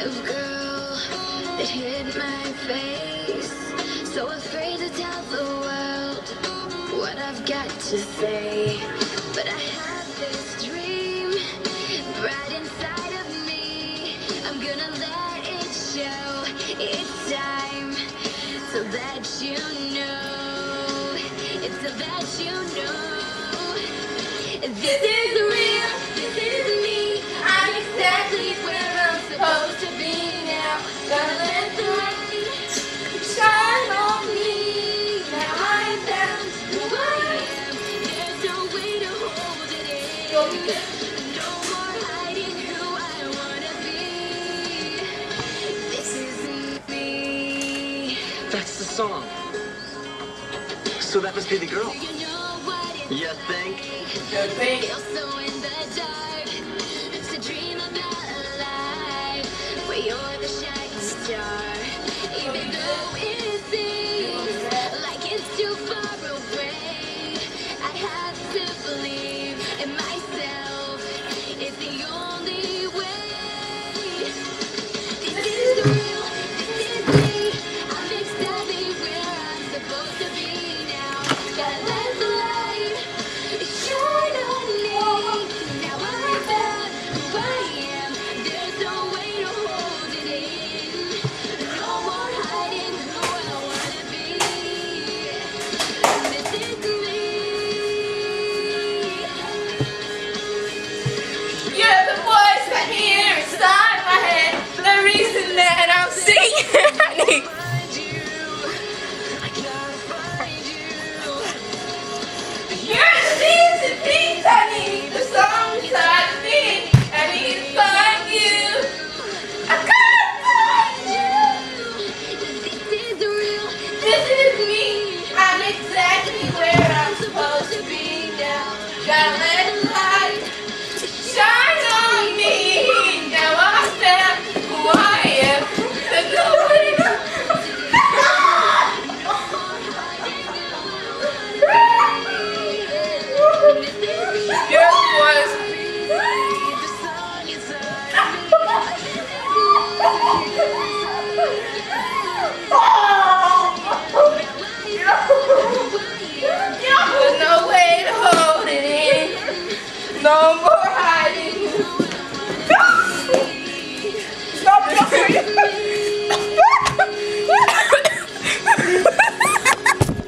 of girl that hid my face, so afraid to tell the world what I've got to say. But I have this dream right inside of me. I'm gonna let it show. It's time so that you know. It's so that you know. This is real. This is me. I'm exactly where I'm supposed to be now. Gonna let the light shine on me. Now I found who I am. There's no way to hold it in. No more hiding who I wanna be. This is me. That's the song. So that must be the girl. You know what it You think? feels so in the dark to dream about a life where you're the shining star. Even though it seems like it's too far away, I have to believe in myself. It's the only way. This is real. This is me. I'm exactly where I'm supposed to be now. Gotta let the light shine on me. Now I found who I am. There's no way to hold it in. No more hiding who I wanna be. This is me. You're the voice I hear inside my head, the reason that I'm singing.